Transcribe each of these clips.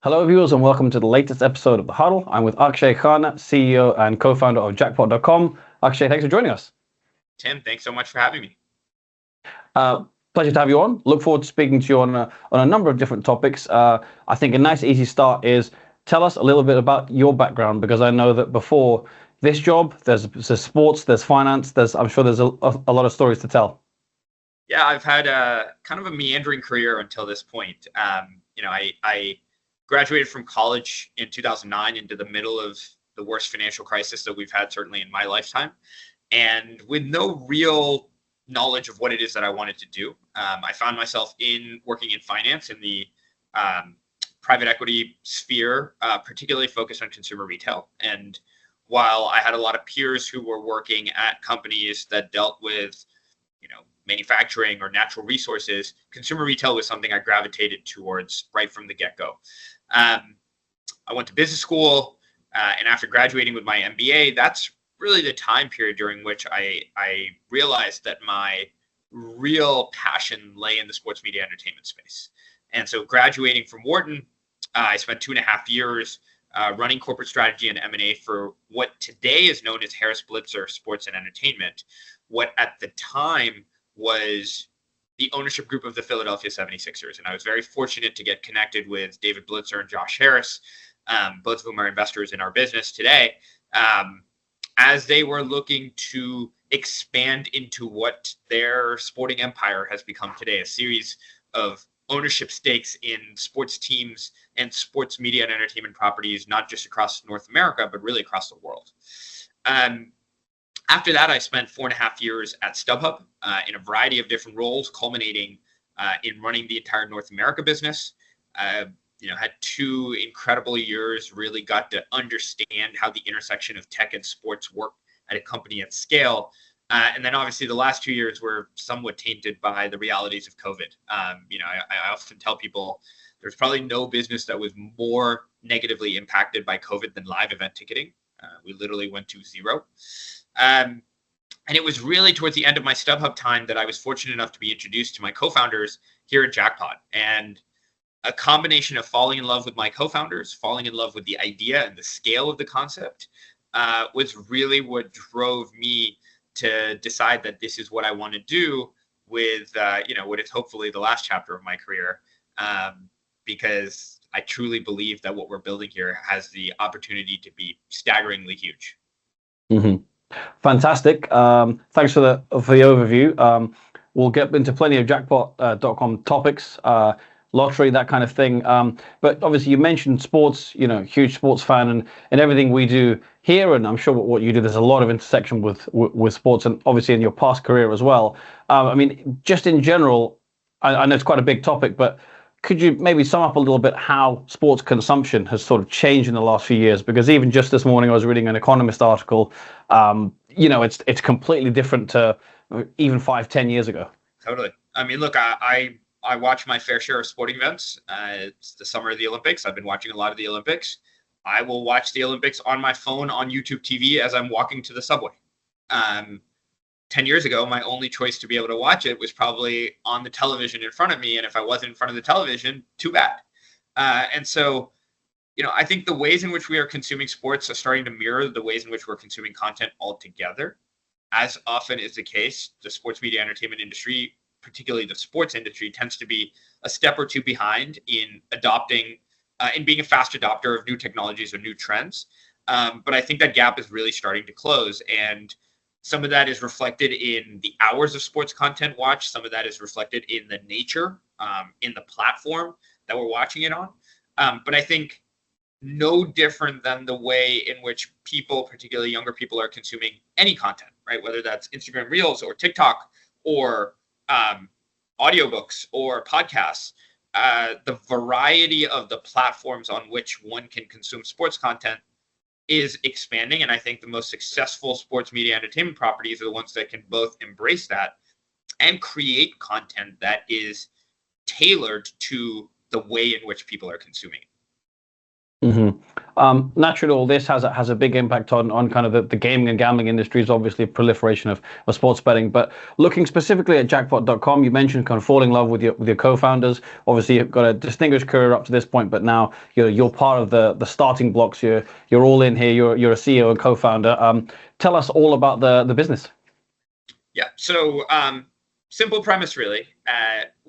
Hello, viewers, and welcome to the latest episode of The Huddle. I'm with Akshay Khanna, CEO and co-founder of Jackpot.com. Akshay, thanks for joining us. Tim, thanks so much for having me. Pleasure to have you on. Look forward to speaking to you on a number of different topics. I think a nice, easy start is tell us a little bit about your background, because I know that before this job, there's sports, there's finance, I'm sure there's a lot of stories to tell. Yeah, I've had a kind of a meandering career until this point. I graduated from college in 2009 into the middle of the worst financial crisis that we've had certainly in my lifetime, and with no real knowledge of what it is that I wanted to do. I found myself working in finance in the private equity sphere, particularly focused on consumer retail. And while I had a lot of peers who were working at companies that dealt with, manufacturing or natural resources, consumer retail was something I gravitated towards right from the get-go. I went to business school, and after graduating with my MBA, that's really the time period during which I realized that my real passion lay in the sports media entertainment space. And so graduating from Wharton, I spent 2.5 years running corporate strategy and M&A for what today is known as Harris Blitzer Sports and Entertainment, what at the time was the ownership group of the Philadelphia 76ers. And I was very fortunate to get connected with David Blitzer and Josh Harris, both of whom are investors in our business today, as they were looking to expand into what their sporting empire has become today, a series of ownership stakes in sports teams and sports media and entertainment properties, not just across North America, but really across the world. After that, I spent 4.5 years at StubHub in a variety of different roles, culminating in running the entire North America business. Had 2 incredible years, really got to understand how the intersection of tech and sports work at a company at scale. And then obviously the last 2 years were somewhat tainted by the realities of COVID. I often tell people there's probably no business that was more negatively impacted by COVID than live event ticketing. We literally went to zero. And it was really towards the end of my StubHub time that I was fortunate enough to be introduced to my co-founders here at Jackpot. And a combination of falling in love with my co-founders, falling in love with the idea and the scale of the concept, was really what drove me to decide that this is what I want to do with, what is hopefully the last chapter of my career, because I truly believe that what we're building here has the opportunity to be staggeringly huge. Mm-hmm. Fantastic. Thanks for the overview. We'll get into plenty of Jackpot.com topics, lottery, that kind of thing. But obviously you mentioned sports, huge sports fan, and everything we do here, and I'm sure what you do, there's a lot of intersection with sports, and obviously in your past career as well. Just in general, I know it's quite a big topic, but could you maybe sum up a little bit how sports consumption has sort of changed in the last few years? Because even just this morning, I was reading an Economist article. It's completely different to even 5-10 years ago. Totally. Look, I watch my fair share of sporting events. It's the summer of the Olympics. I've been watching a lot of the Olympics. I will watch the Olympics on my phone on YouTube TV as I'm walking to the subway. 10 years ago, my only choice to be able to watch it was probably on the television in front of me. And if I wasn't in front of the television, too bad. And so, I think the ways in which we are consuming sports are starting to mirror the ways in which we're consuming content altogether. As often is the case, the sports media entertainment industry, particularly the sports industry, tends to be a step or two behind in adopting, in being a fast adopter of new technologies or new trends. But I think that gap is really starting to close. And some of that is reflected in the hours of sports content watched. Some of that is reflected in the nature, in the platform that we're watching it on. But I think no different than the way in which people, particularly younger people, are consuming any content, right? Whether that's Instagram Reels or TikTok or audiobooks or podcasts, the variety of the platforms on which one can consume sports content is expanding. And I think the most successful sports media entertainment properties are the ones that can both embrace that and create content that is tailored to the way in which people are consuming it. hmm Naturally, all this has a big impact on kind of the gaming and gambling industries, obviously proliferation of sports betting. But looking specifically at jackpot.com, you mentioned kind of falling in love with your co-founders. Obviously, you've got a distinguished career up to this point, but now you're part of the starting blocks. You're all in here. You're a CEO and co-founder. Tell us all about the business. Yeah. So simple premise, really.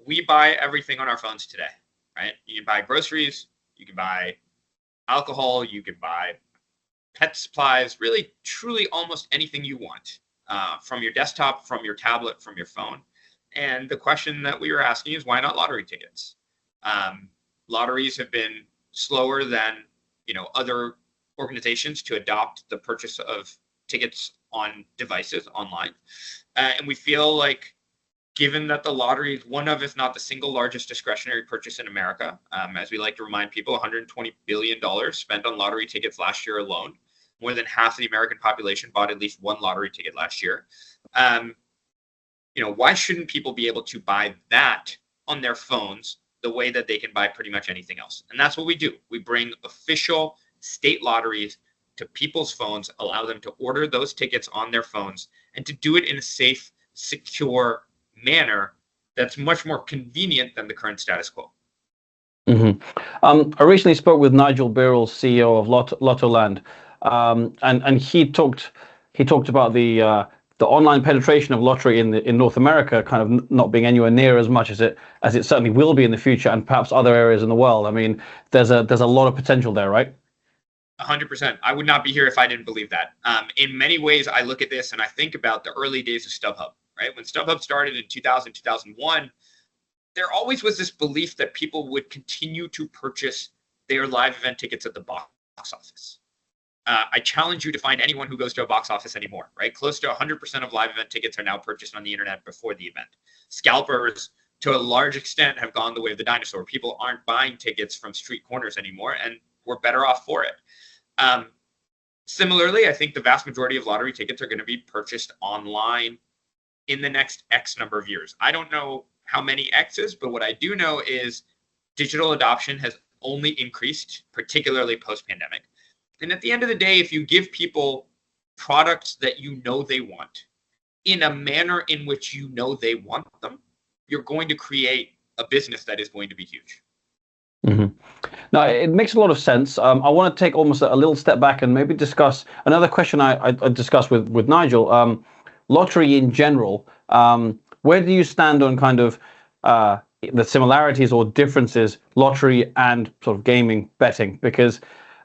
We buy everything on our phones today, right? You can buy groceries, you can buy alcohol, you can buy pet supplies, really, truly almost anything you want from your desktop, from your tablet, from your phone. And the question that we were asking is, why not lottery tickets? Lotteries have been slower than other organizations to adopt the purchase of tickets on devices online, and we feel like, given that the lottery is one of, if not the single largest discretionary purchase in America, as we like to remind people, $120 billion spent on lottery tickets last year alone. More than half the American population bought at least one lottery ticket last year. Why shouldn't people be able to buy that on their phones the way that they can buy pretty much anything else? And that's what we do. We bring official state lotteries to people's phones, allow them to order those tickets on their phones, and to do it in a safe, secure manner that's much more convenient than the current status quo. I recently spoke with Nigel Birrell, CEO of Lottoland, and he talked about the online penetration of lottery in North America kind of not being anywhere near as much as it certainly will be in the future, and perhaps other areas in the world. I mean, there's a lot of potential there, right? 100%. I would not be here if I didn't believe that. In many ways, I look at this and I think about the early days of StubHub. Right? When StubHub started in 2000, 2001, there always was this belief that people would continue to purchase their live event tickets at the box office. I challenge you to find anyone who goes to a box office anymore, right? Close to 100% of live event tickets are now purchased on the internet before the event. Scalpers, to a large extent, have gone the way of the dinosaur. People aren't buying tickets from street corners anymore, and we're better off for it. Similarly, I think the vast majority of lottery tickets are going to be purchased online in the next X number of years. I don't know how many X's, but what I do know is digital adoption has only increased, particularly post-pandemic. And at the end of the day, if you give people products that they want in a manner in which they want them, you're going to create a business that is going to be huge. Now, it makes a lot of sense. I want to take almost a little step back and maybe discuss another question I discussed with Nigel. Lottery in general, where do you stand on kind of the similarities or differences, lottery and sort of gaming betting? Because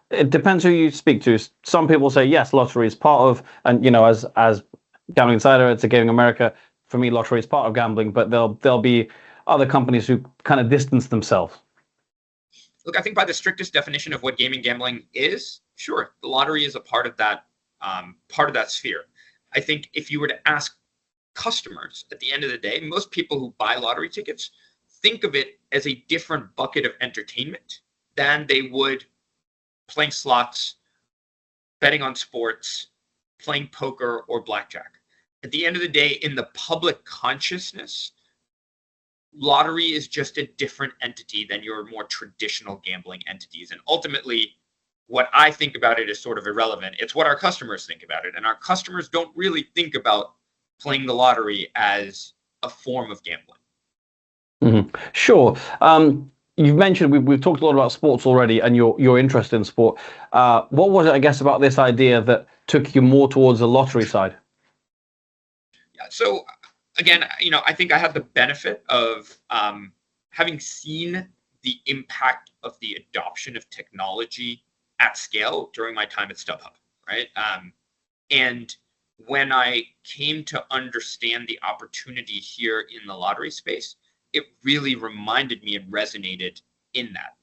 it depends who you speak to. Some people say, yes, lottery is part of, and as Gambling Insider, it's a Gaming America. For me, lottery is part of gambling, but there'll be other companies who kind of distance themselves. Look, I think by the strictest definition of what gaming gambling is, sure, the lottery is a part of that sphere. I think if you were to ask customers at the end of the day, most people who buy lottery tickets think of it as a different bucket of entertainment than they would playing slots, betting on sports, playing poker, or blackjack. At the end of the day, in the public consciousness, lottery is just a different entity than your more traditional gambling entities. And ultimately, what I think about it is sort of irrelevant. It's what our customers think about it. And our customers don't really think about playing the lottery as a form of gambling. Sure. You've mentioned we've talked a lot about sports already, and your interest in sport. What was it, I guess, about this idea that took you more towards the lottery side? Yeah. So again, I think I had the benefit of having seen the impact of the adoption of technology at scale during my time at StubHub, right? And when I came to understand the opportunity here in the lottery space, it really reminded me and resonated in that.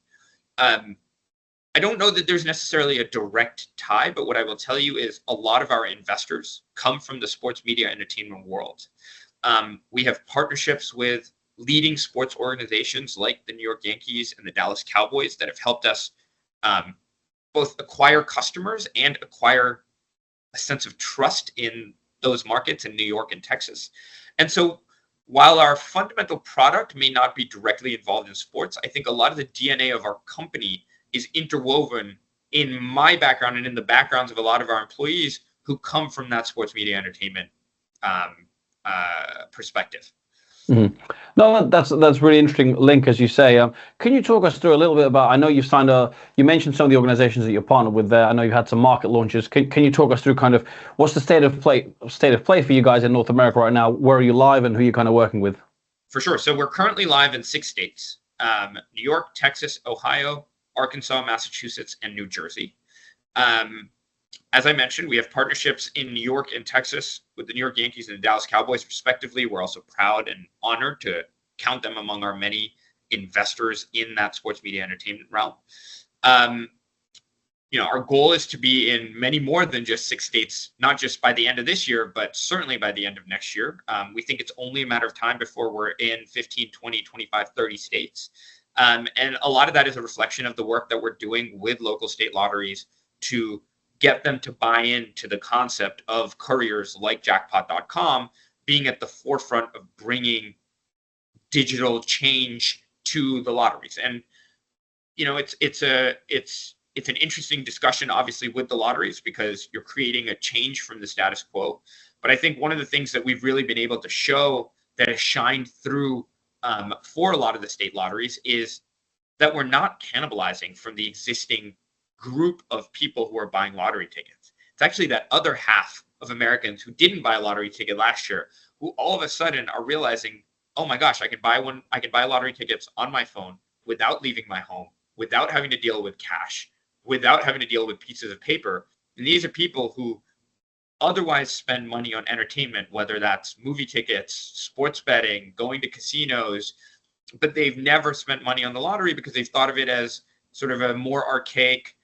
I don't know that there's necessarily a direct tie, but what I will tell you is a lot of our investors come from the sports media entertainment world. We have partnerships with leading sports organizations like the New York Yankees and the Dallas Cowboys that have helped us both acquire customers and acquire a sense of trust in those markets in New York and Texas. And so while our fundamental product may not be directly involved in sports, I think a lot of the DNA of our company is interwoven in my background and in the backgrounds of a lot of our employees who come from that sports media entertainment perspective. Mm-hmm. No, that's really interesting link, as you say. Can you talk us through a little bit about? I know you've signed you mentioned some of the organizations that you're partnered with there. I know you've had some market launches. Can you talk us through kind of what's the state of play for you guys in North America right now? Where are you live, and who are you kind of working with? For sure. So we're currently live in 6 states: New York, Texas, Ohio, Arkansas, Massachusetts, and New Jersey. As I mentioned, we have partnerships in New York and Texas with the New York Yankees and the Dallas Cowboys, respectively. We're also proud and honored to count them among our many investors in that sports media entertainment realm. Our goal is to be in many more than just 6 states, not just by the end of this year, but certainly by the end of next year. We think it's only a matter of time before we're in 15, 20, 25, 30 states. And a lot of that is a reflection of the work that we're doing with local state lotteries to get them to buy into the concept of couriers like jackpot.com being at the forefront of bringing digital change to the lotteries. And it's an interesting discussion, obviously, with the lotteries, because you're creating a change from the status quo. But I think one of the things that we've really been able to show that has shined through for a lot of the state lotteries is that we're not cannibalizing from the existing group of people who are buying lottery tickets. It's actually that other half of Americans who didn't buy a lottery ticket last year, who all of a sudden are realizing, oh my gosh, I can buy lottery tickets on my phone without leaving my home, without having to deal with cash, without having to deal with pieces of paper. And these are people who otherwise spend money on entertainment, whether that's movie tickets, sports betting, going to casinos, but they've never spent money on the lottery because they've thought of it as sort of a more archaic,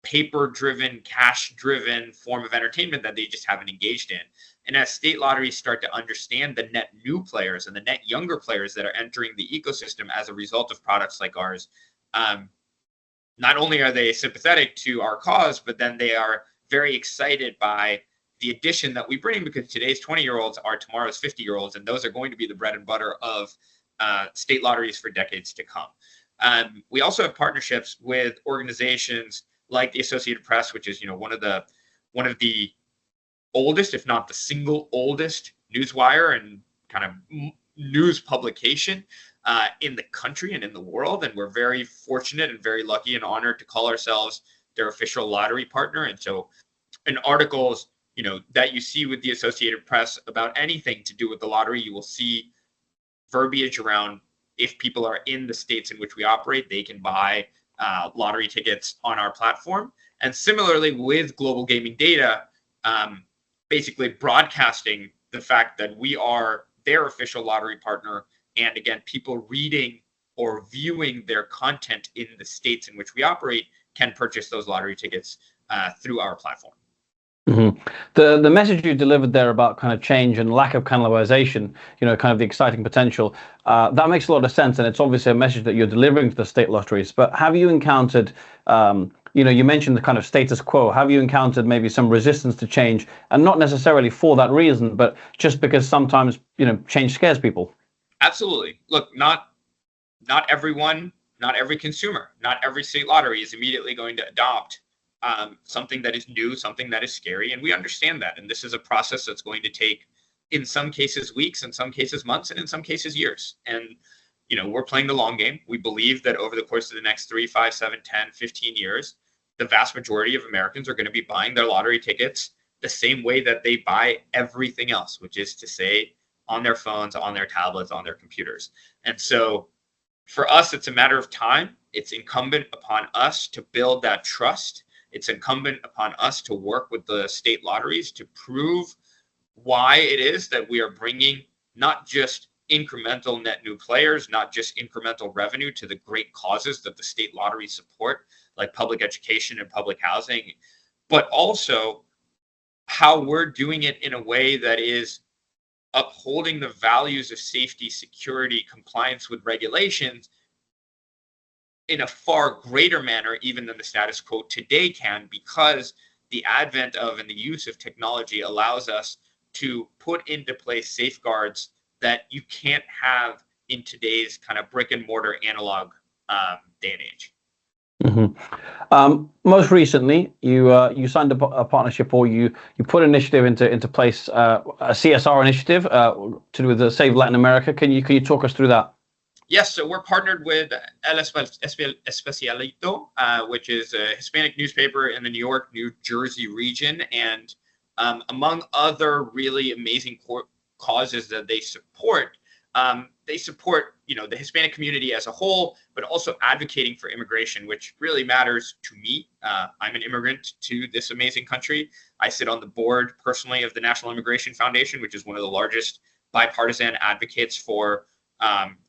paper-driven, cash-driven form of entertainment that they just haven't engaged in. And as state lotteries start to understand the net new players and the net younger players that are entering the ecosystem as a result of products like ours, not only are they sympathetic to our cause, but then they are very excited by the addition that we bring, because today's 20-year-olds are tomorrow's 50-year-olds, and those are going to be the bread and butter of state lotteries for decades to come. We also have partnerships with organizations like the Associated Press, which is one of the oldest, if not the single oldest, newswire and kind of news publication in the country and in the world. And we're very fortunate and very lucky and honored to call ourselves their official lottery partner. And so in articles that you see with the Associated Press about anything to do with the lottery, you will see verbiage around, if people are in the states in which we operate, they can buy lottery tickets on our platform. And similarly with Global Gaming Data, basically broadcasting the fact that we are their official lottery partner. And again, people reading or viewing their content in the states in which we operate can purchase those lottery tickets through our platform. Mm-hmm. The message you delivered there about kind of change and lack of cannibalization, kind of the exciting potential, that makes a lot of sense, and it's obviously a message that you're delivering to the state lotteries. But have you encountered, you mentioned the kind of status quo, have you encountered maybe some resistance to change, and not necessarily for that reason, but just because sometimes, change scares people? Absolutely. Look, not everyone, not every consumer, not every state lottery is immediately going to adopt something that is new, something that is scary. And we understand that. And this is a process that's going to take, in some cases, weeks, in some cases, months, and in some cases, years. And, we're playing the long game. We believe that over the course of the next 3, 5, 7, 10, 15 years, the vast majority of Americans are going to be buying their lottery tickets the same way that they buy everything else, which is to say, on their phones, on their tablets, on their computers. And so for us, it's a matter of time. It's incumbent upon us to build that trust. It's incumbent upon us to work with the state lotteries to prove why it is that we are bringing not just incremental net new players, not just incremental revenue to the great causes that the state lotteries support, like public education and public housing, but also how we're doing it in a way that is upholding the values of safety, security, compliance with regulations in a far greater manner even than the status quo today can, because the advent of and the use of technology allows us to put into place safeguards that you can't have in today's kind of brick and mortar analog day and age. Mhm. Most recently, you signed a partnership, or you put an initiative into place, a CSR initiative to do with the Save Latin America. Can you talk us through that? Yes, so we're partnered with ELESPECIAL, which is a Hispanic newspaper in the New York, New Jersey region, and among other really amazing causes that they support, the Hispanic community as a whole, but also advocating for immigration, which really matters to me. I'm an immigrant to this amazing country. I sit on the board personally of the National Immigration Foundation, which is one of the largest bipartisan advocates for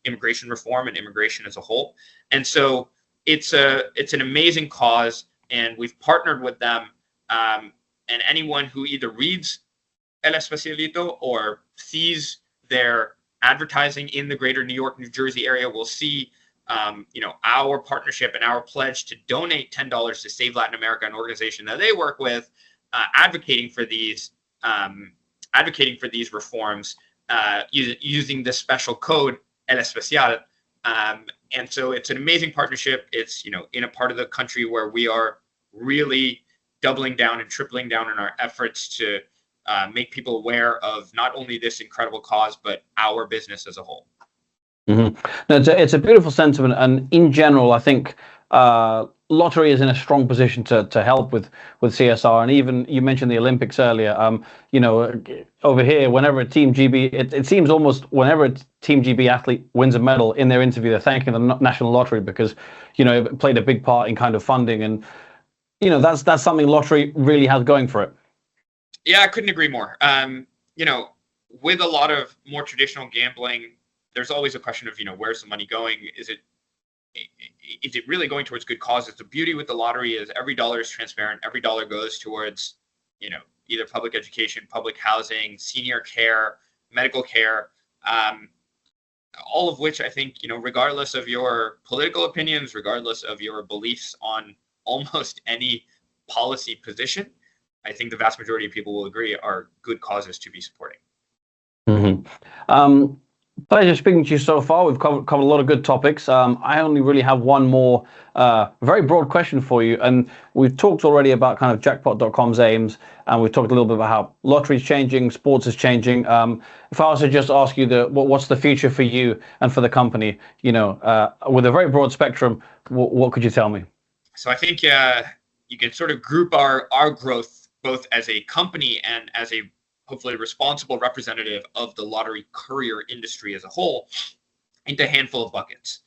immigration reform and immigration as a whole. And so it's an amazing cause, and we've partnered with them. And anyone who either reads El Especialito or sees their advertising in the greater New York, New Jersey area will see our partnership and our pledge to donate $10 to Save Latin America, an organization that they work with, advocating for these reforms, using this special code El Especial. And so it's an amazing partnership. It's in a part of the country where we are really doubling down and tripling down in our efforts to make people aware of not only this incredible cause, but our business as a whole. Mm-hmm. No, it's a beautiful sentiment, and in general, I think lottery is in a strong position to help with CSR. And even you mentioned the Olympics earlier. Over here, whenever a Team GB, it seems almost whenever a Team GB athlete wins a medal, in their interview, they're thanking the National Lottery because it played a big part in kind of funding, and that's something lottery really has going for it. Yeah, I couldn't agree more. With a lot of more traditional gambling, there's always a question of, where's the money going? Is it really going towards good causes? The beauty with the lottery is every dollar is transparent. Every dollar goes towards, either public education, public housing, senior care, medical care, all of which I think, regardless of your political opinions, regardless of your beliefs on almost any policy position, I think the vast majority of people will agree are good causes to be supporting. Mm-hmm. Pleasure speaking to you so far. We've covered a lot of good topics. I only really have one more very broad question for you. And we've talked already about kind of jackpot.com's aims, and we've talked a little bit about how lottery is changing, sports is changing. If I was to just ask you what's the future for you and for the company, with a very broad spectrum, what could you tell me? So I think you can sort of group our growth both as a company and as a hopefully responsible representative of the lottery courier industry as a whole into a handful of buckets.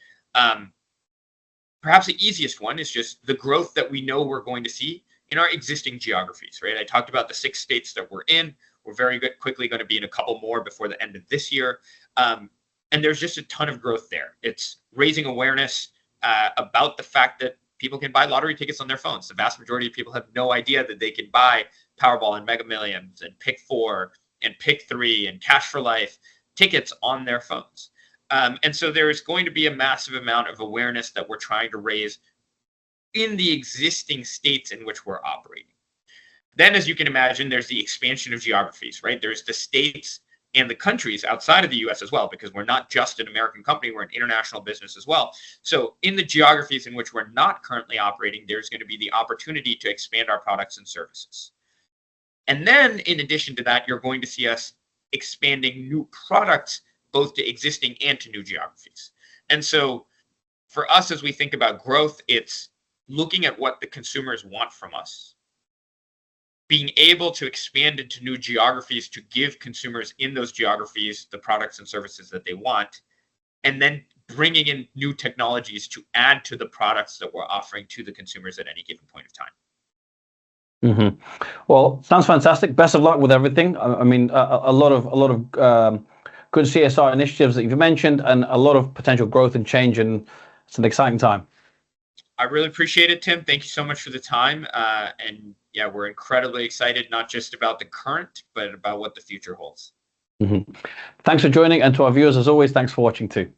Perhaps the easiest one is just the growth that we know we're going to see in our existing geographies, right? I talked about the 6 states that we're in. We're very quickly going to be in a couple more before the end of this year. And there's just a ton of growth there. It's raising awareness about the fact that people can buy lottery tickets on their phones. The vast majority of people have no idea that they can buy Powerball and Mega Millions and Pick 4 and Pick 3 and Cash for Life tickets on their phones. And so there is going to be a massive amount of awareness that we're trying to raise in the existing states in which we're operating. Then, as you can imagine, there's the expansion of geographies, right? There's the states and the countries outside of the US as well, because we're not just an American company, we're an international business as well. So in the geographies in which we're not currently operating, there's going to be the opportunity to expand our products and services. And then in addition to that, you're going to see us expanding new products, both to existing and to new geographies. And so for us, as we think about growth, it's looking at what the consumers want from us, being able to expand into new geographies to give consumers in those geographies the products and services that they want, and then bringing in new technologies to add to the products that we're offering to the consumers at any given point of time. Mm-hmm. Well, sounds fantastic. Best of luck with everything. I mean, a lot of good CSR initiatives that you've mentioned, and a lot of potential growth and change, and it's an exciting time. I really appreciate it, Tim. Thank you so much for the time. And yeah, we're incredibly excited, not just about the current, but about what the future holds. Mm-hmm. Thanks for joining, and to our viewers, as always, thanks for watching too.